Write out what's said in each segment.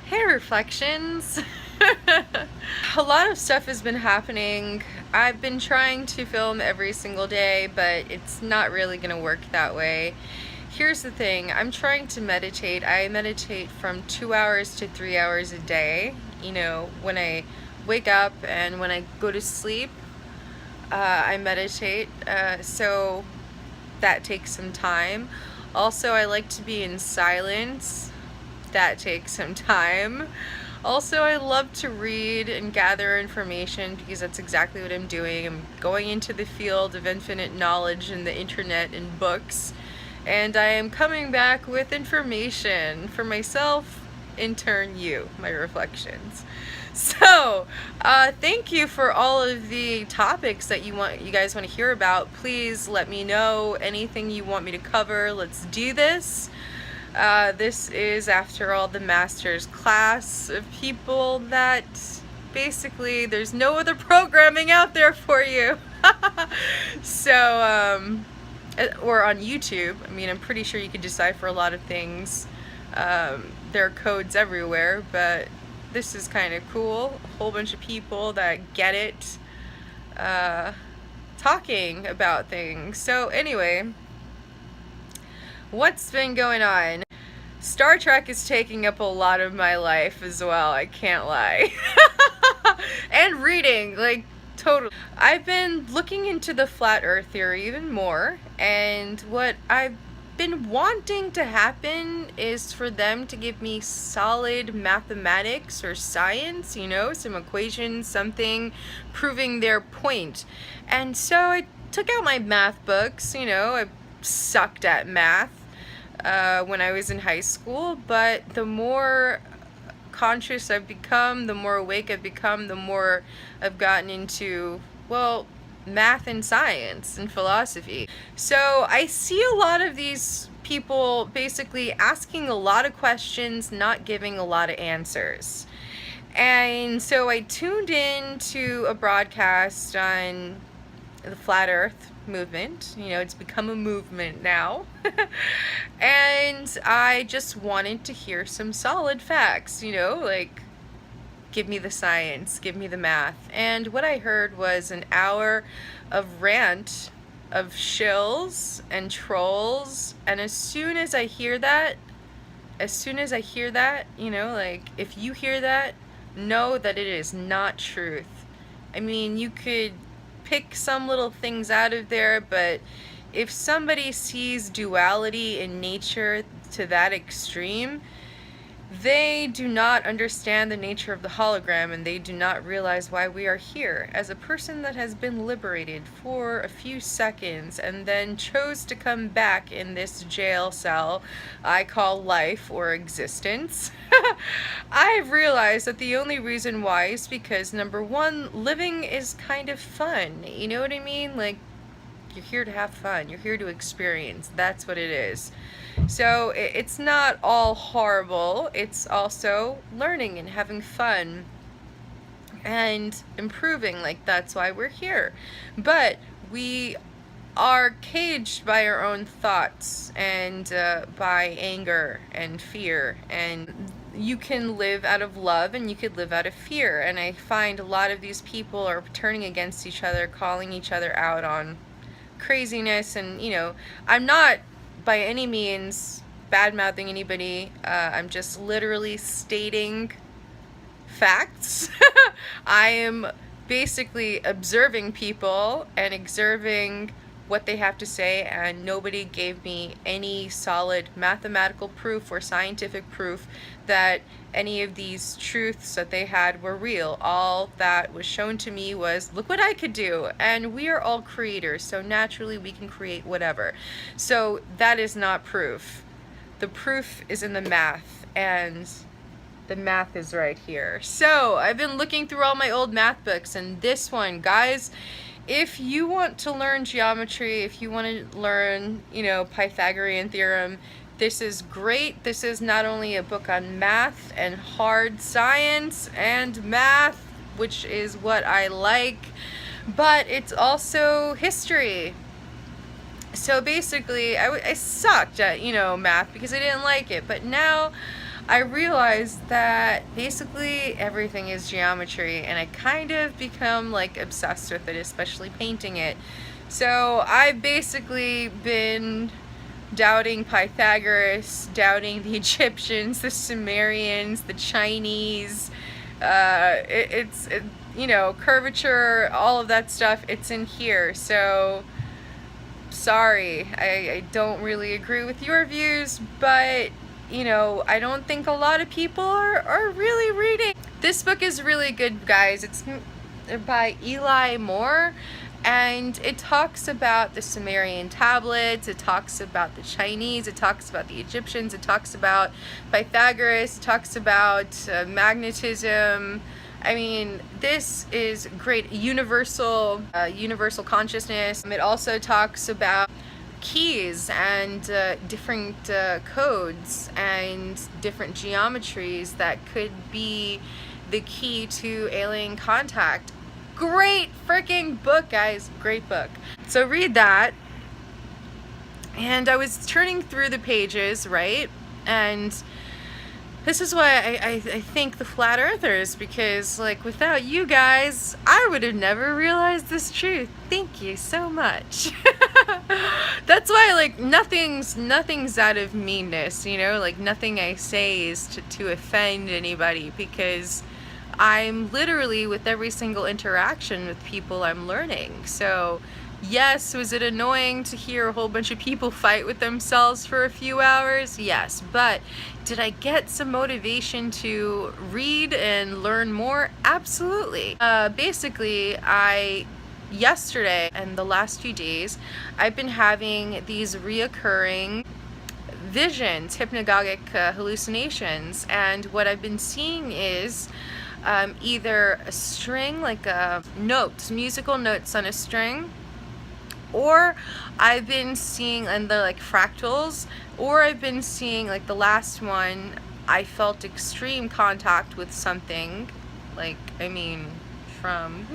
Hey, Reflections! A lot of stuff has been happening. I've been trying to film every single day, but it's not really going to work that way. Here's the thing, I'm trying to meditate. I meditate from 2 hours to 3 hours a day. You know, when I wake up and when I go to sleep, I meditate. So that takes some time. Also, I like to be in silence. That takes some time. Also, I love to read and gather information because that's exactly what I'm doing. I'm going into the field of infinite knowledge in the internet and books, and I am coming back with information for myself, in turn you, my reflections. So, thank you for all of the topics that you guys want to hear about. Please let me know anything you want me to cover. Let's do this. This is, after all, the master's class of people that basically there's no other programming out there for you. So, or on YouTube. I mean, I'm pretty sure you could decipher a lot of things. There are codes everywhere, but this is kind of cool. A whole bunch of people that get it, talking about things. So anyway, what's been going on? Star Trek is taking up a lot of my life as well, I can't lie. And reading, like, totally. I've been looking into the flat earth theory even more, and what I've been wanting to happen is for them to give me solid mathematics or science, you know, some equations, something proving their point. And so I took out my math books. You know, I sucked at math when I was in high school, but the more conscious I've become, the more awake I've become, the more I've gotten into, well, math and science and philosophy. So I see a lot of these people basically asking a lot of questions, not giving a lot of answers. And so I tuned in to a broadcast on the flat earth movement. You know, it's become a movement now. And I just wanted to hear some solid facts, you know, like, give me the science, give me the math. And what I heard was an hour of rant of shills and trolls. And as soon as I hear that, you know, like, if you hear that, know that it is not truth. I mean, you could pick some little things out of there, but if somebody sees duality in nature to that extreme, they do not understand the nature of the hologram, and they do not realize why we are here. As a person that has been liberated for a few seconds and then chose to come back in this jail cell I call life or existence, I've realized that the only reason why is because, number one, living is kind of fun. You know what I mean? Like, you're here to have fun. You're here to experience. That's what it is. So it's not all horrible. It's also learning and having fun and improving. Like, that's why we're here. But we are caged by our own thoughts and by anger and fear. And you can live out of love and you could live out of fear. And I find a lot of these people are turning against each other, calling each other out on craziness. And, you know, I'm not by any means bad-mouthing anybody. I'm just literally stating facts. I am basically observing people and observing what they have to say, and nobody gave me any solid mathematical proof or scientific proof that any of these truths that they had were real. All that was shown to me was, look what I could do, and we are all creators, so naturally we can create whatever. So that is not proof. The proof is in the math, and the math is right here. So I've been looking through all my old math books, and this one, guys, if you want to learn geometry, if you want to learn, you know, Pythagorean Theorem, this is great. This is not only a book on math and hard science and math, which is what I like, but it's also history. So basically, I sucked at, math because I didn't like it. But now I realized that basically everything is geometry, and I kind of become like obsessed with it, especially painting it. So I've basically been doubting Pythagoras, doubting the Egyptians, the Sumerians, the Chinese. Curvature, all of that stuff, it's in here. So sorry, I don't really agree with your views, but I don't think a lot of people are really reading. This book is really good, guys. It's by Eli Moore, and it talks about the Sumerian tablets, it talks about the Chinese, it talks about the Egyptians, it talks about Pythagoras, it talks about magnetism. I mean, this is great. Universal consciousness. It also talks about keys and different codes and different geometries that could be the key to alien contact. Great freaking book, guys. Great book. So read that. And I was turning through the pages, right? And this is why I thank the flat earthers, because like without you guys, I would have never realized this truth. Thank you so much. That's why like nothing's out of meanness, like nothing I say is to offend anybody, because I'm literally, with every single interaction with people, I'm learning. So yes, was it annoying to hear a whole bunch of people fight with themselves for a few hours? Yes, but did I get some motivation to read and learn more? Absolutely. Basically, yesterday and the last few days, I've been having these reoccurring visions, hypnagogic hallucinations, and what I've been seeing is either a string, like musical notes on a string, or I've been seeing, and they're like fractals, or I've been seeing, like the last one, I felt extreme contact with something, like, from,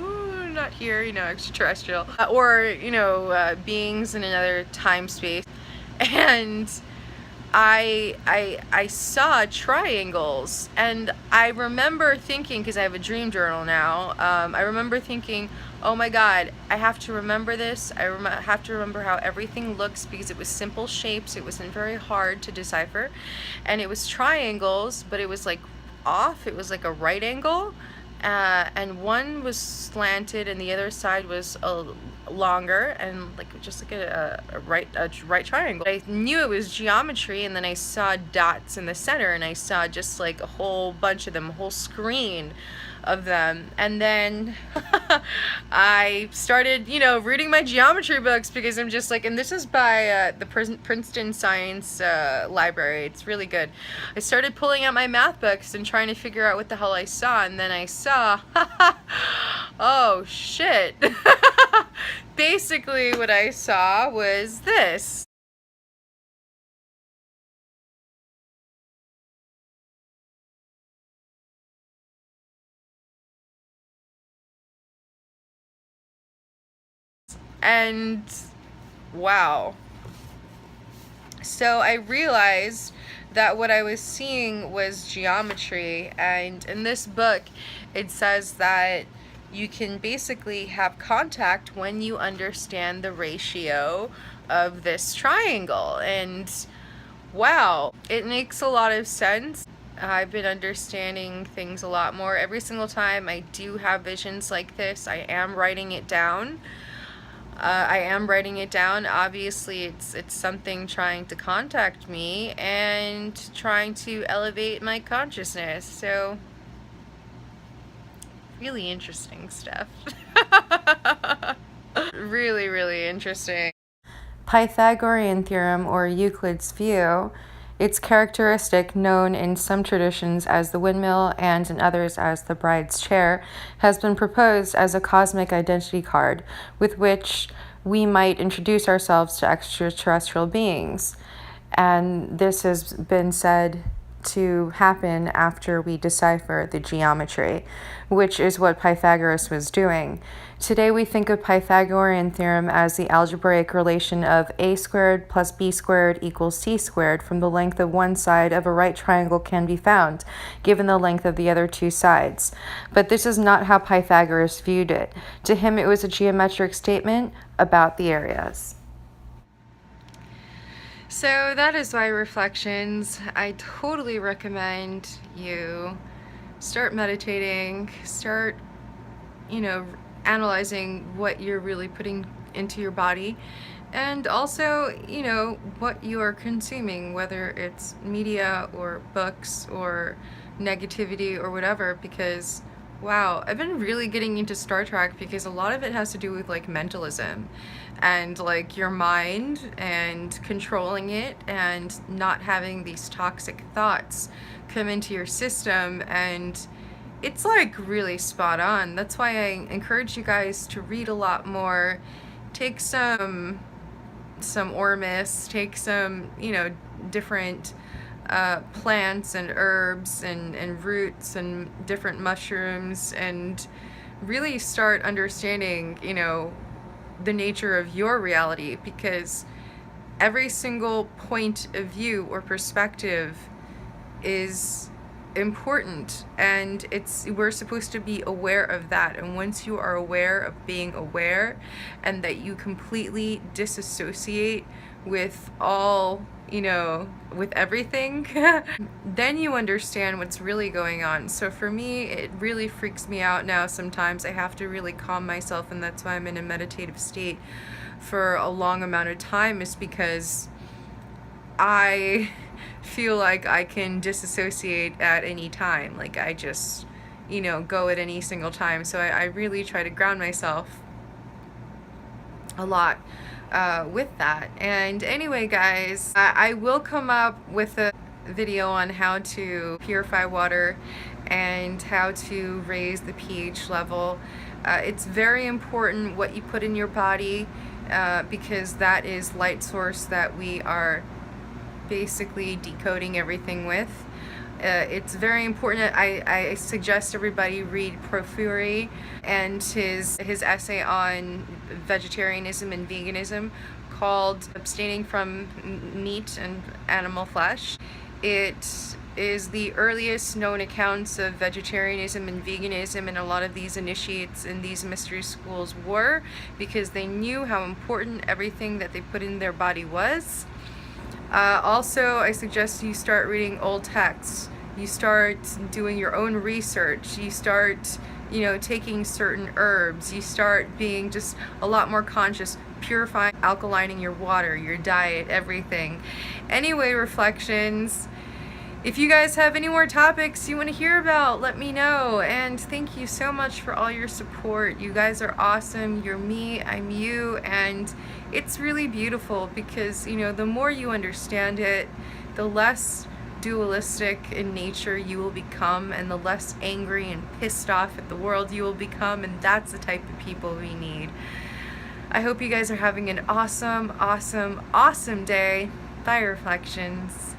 not here, extraterrestrial, or, beings in another time space, and I saw triangles, and I remember thinking, because I have a dream journal now, I remember thinking, oh my god, I have to remember this. I have to remember how everything looks, because it was simple shapes. It wasn't very hard to decipher, and it was triangles, but it was like off. It was like a right angle, and one was slanted, and the other side was longer, and like just like a right triangle. I knew it was geometry, and then I saw dots in the center, and I saw just like a whole bunch of them, a whole screen of them, and then I started, reading my geometry books, because I'm just like, and this is by the Princeton Science Library. It's really good. I started pulling out my math books and trying to figure out what the hell I saw, and then I saw, oh shit. Basically, what I saw was this. And wow. So I realized that what I was seeing was geometry, and in this book it says that you can basically have contact when you understand the ratio of this triangle. And wow, it makes a lot of sense. I've been understanding things a lot more. Every single time I do have visions like this, I am writing it down. Obviously, it's something trying to contact me and trying to elevate my consciousness. So, really interesting stuff. Really, really interesting. Pythagorean Theorem, or Euclid's view, its characteristic, known in some traditions as the windmill and in others as the bride's chair, has been proposed as a cosmic identity card with which we might introduce ourselves to extraterrestrial beings. And this has been said to happen after we decipher the geometry, which is what Pythagoras was doing. Today we think of Pythagorean theorem as the algebraic relation of a squared plus b squared equals c squared from the length of one side of a right triangle can be found, given the length of the other two sides. But this is not how Pythagoras viewed it. To him it was a geometric statement about the areas. So that is why reflections. I totally recommend you start meditating, start, analyzing what you're really putting into your body, and also, what you are consuming, whether it's media or books or negativity or whatever, because wow, I've been really getting into Star Trek because a lot of it has to do with like mentalism and like your mind and controlling it and not having these toxic thoughts come into your system, and it's like really spot on. That's why I encourage you guys to read a lot more. Take some Ormus, take some, different plants and herbs and roots and different mushrooms, and really start understanding, the nature of your reality, because every single point of view or perspective is important, and we're supposed to be aware of that. And once you are aware of being aware, and that you completely disassociate with all, with everything, then you understand what's really going on. So for me, it really freaks me out now. Sometimes I have to really calm myself, and that's why I'm in a meditative state for a long amount of time, is because I feel like I can disassociate at any time. Like I just, go at any single time. So I really try to ground myself a lot with that. And anyway, guys, I will come up with a video on how to purify water and how to raise the pH level. It's very important what you put in your body, because that is light source that we are basically decoding everything with. It's very important. I suggest everybody read Porphyry and his essay on vegetarianism and veganism called Abstaining from Meat and Animal Flesh. It is the earliest known accounts of vegetarianism and veganism, and a lot of these initiates in these mystery schools were, because they knew how important everything that they put in their body was. Also, I suggest you start reading old texts. You start doing your own research. You start, taking certain herbs. You start being just a lot more conscious, purifying, alkalining your water, your diet, everything. Anyway, reflections. If you guys have any more topics you want to hear about, let me know. And thank you so much for all your support. You guys are awesome. You're me, I'm you, and it's really beautiful because, the more you understand it, the less dualistic in nature you will become, and the less angry and pissed off at the world you will become, and that's the type of people we need. I hope you guys are having an awesome, awesome, awesome day. Bye, reflections.